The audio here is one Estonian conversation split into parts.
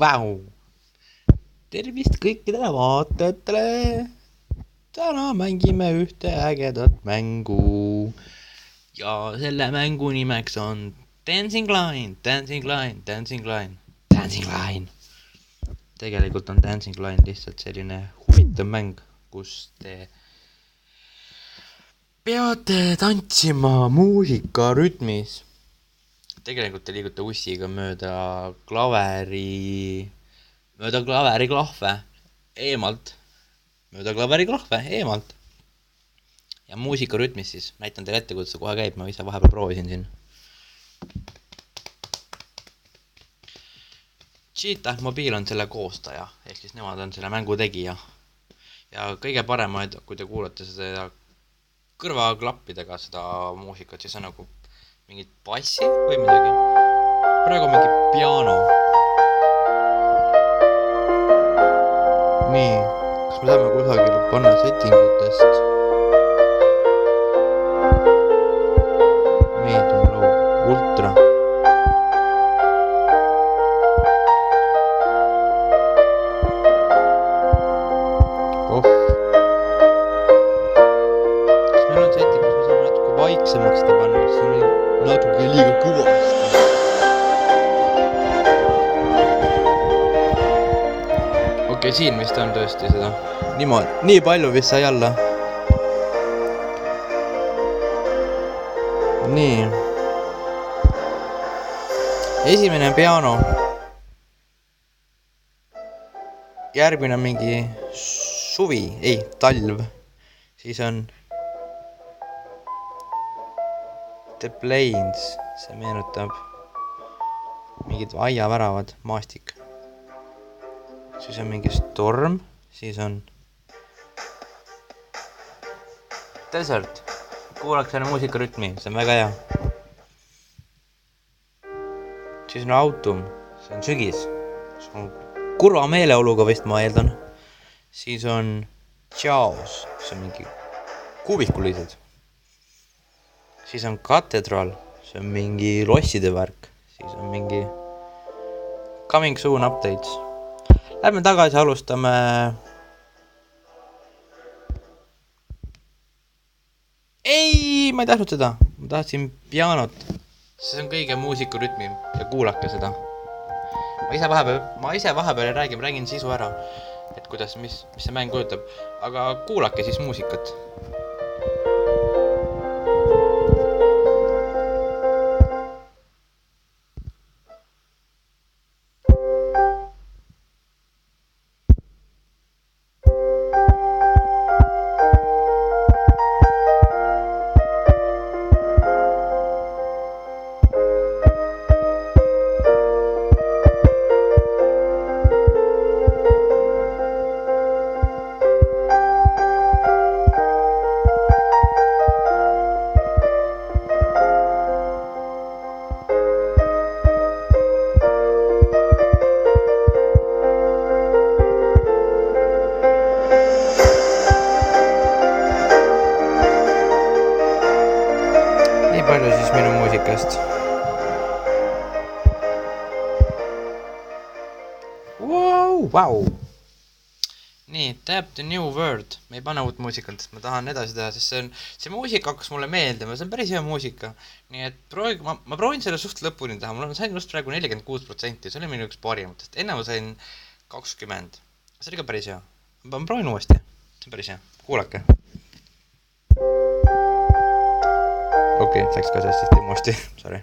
Vau! Tervist kõikidele vaatajatele! Täna mängime ühte ägedat mängu. Ja selle mängu nimeks on Dancing Line. Tegelikult on Dancing Line lihtsalt selline huvitav mäng, kus te peate tantsima muusika rütmis. Tegelikult te liigute ussiga mööda klaveri klahve eemalt. Ja muusika rütmis siis. Näitan teile ette, kuidas see kohe käib. Ma ise vahepeal proovisin siin. Cheetah Mobile on selle koostaja. Ehk siis nemad on selle mängu tegija. Ja kõige parem, kui te kuulate seda kõrvaklappidega seda muusikat, siis on nagu mingid bassi või midagi. Praegu on mingi piano. Nii, kas me saame kusagil panna settingutest? Medium low, ultra. Off. Kas meil on setting, kus me saame natuke vaiksemaks seda panna, kas see on natuke liiga kõvasti? Okei, siin vist on tõesti seda. Nii palju vist sai alla. Nii. Esimene piano. Järgmine on mingi talv. Siis on The Plains. See meenutab mingid aiaväravad, maastik. Siis on mingi storm, siis on desert. Kuulaks selle muusika rütmi, see on väga hea. Siis on autumn, see on sügis. See on kurva meeleoluga vist ma eeldan. Siis on chaos, see on mingi kuubikulised. Siis on cathedral, see on mingi losside värk. Siis on mingi coming soon updates. Lähme tagasi, alustame. Ei, ma ei tahtnud seda. Ma tahtsin pianot. See on kõige muusika rütmi ja kuulake seda. Ma ise vahepeal räägin sisu ära, et kuidas, mis see mäng kujutab. Aga kuulake siis muusikat. Palju siis minu muusikast. Wow. Nii, tap the new word. Me ei pane uut muusikat, ma tahan edasi teha, sest see muusika hakkas mulle meeldima, see on päris hea muusika. Nii et ma proovin selle suht lõpuni teha, ma sain just praegu 46%, see oli minu üks parimatest. Enne ma sain 20%. See oli ka päris hea. Ma proovin uuesti, see on päris hea. Kuulake. Okei, läks ka sellest siis uuesti, sorry.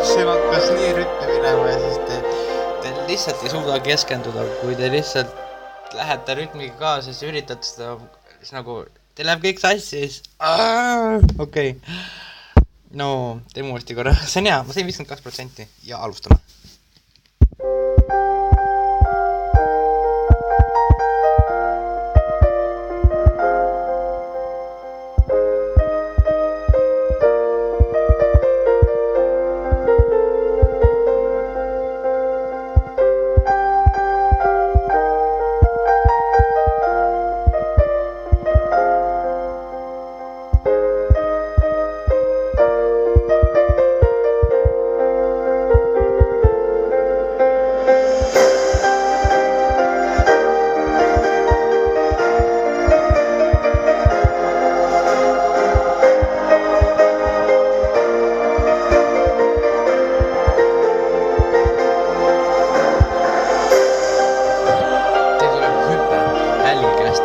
see hakkas nii rütmi minema ja siis te lihtsalt ei suuda keskenduda, kui te lihtsalt lähete rütmiga kaasa, siis üritate seda, siis nagu, teil läheb kõik sassi, siis okei. No, teeme uuesti korra, see on hea, ma sain 52% ja alustame.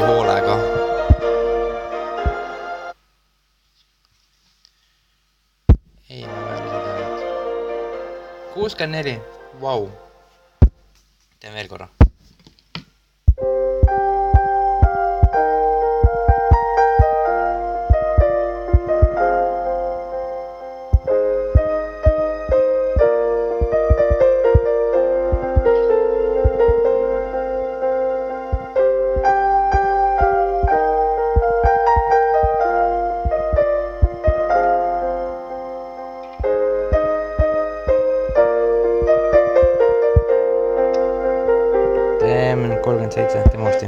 Hoolega. Ei, ma veel seda nüüd. 64, vau. Teen veel korra. Teeme 37, teeme uuesti.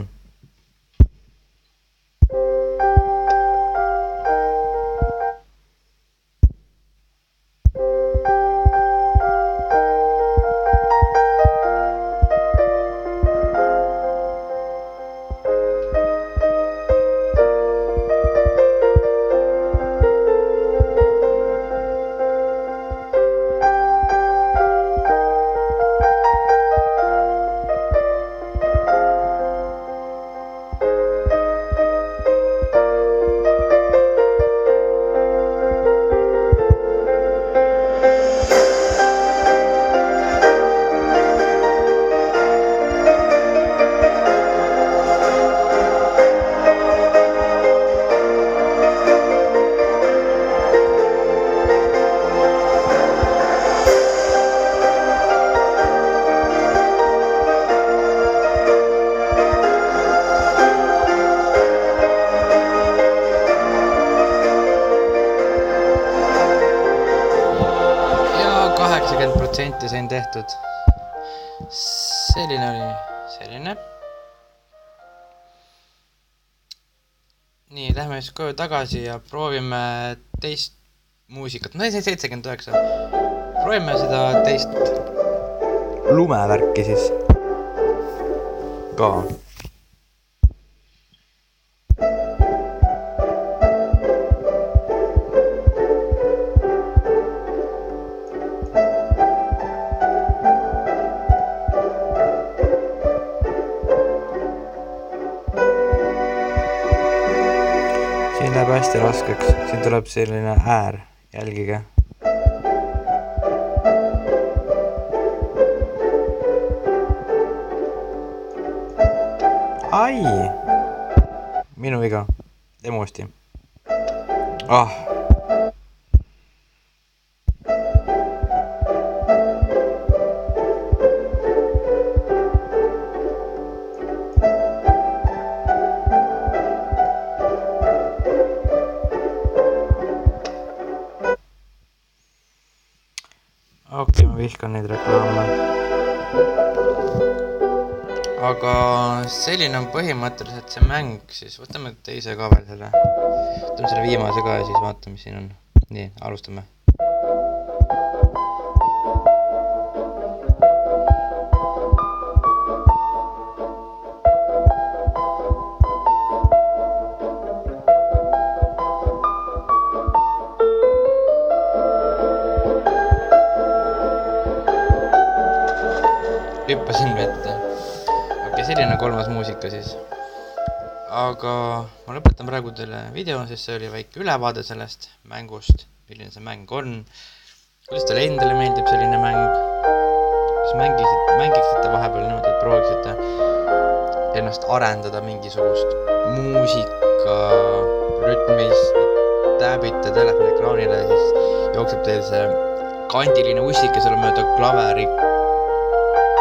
Ja 80% sain tehtud. Selline oli selline. Nii, lähme siis koju tagasi ja proovime teist muusikat. Ma sain 79. Proovime seda teist lumevärki siis ka. Siin läheb hästi raskeks, siin tuleb selline äär, jälgige. Ai! Minu viga, teeme uuesti. Okei, ma vihkan neid reklaame. Aga selline on põhimõtteliselt see mäng, siis võtame teise ka veel selle. Võtame selle viimase ka ja siis vaatame, mis siin on. Nii, alustame. Hüppasin vette. Okei, selline kolmas muusika siis. Aga ma lõpetan praegu teile video, sest see oli väike ülevaade sellest mängust, milline see mäng on. Kuidas teile endale meeldib selline mäng? Kas mängiksite vahepeal niimoodi, et prooviksite? ennast arendada mingisugust muusika rütmis, täbite telefoni ekraanile, siis jookseb teil see kandiline ussike selle mööda klaveri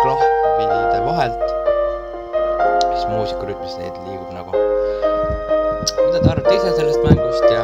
klahvide vahelt, siis muusikurütmis neid liigub nagu. Mida te arvate ise sellest mängust ja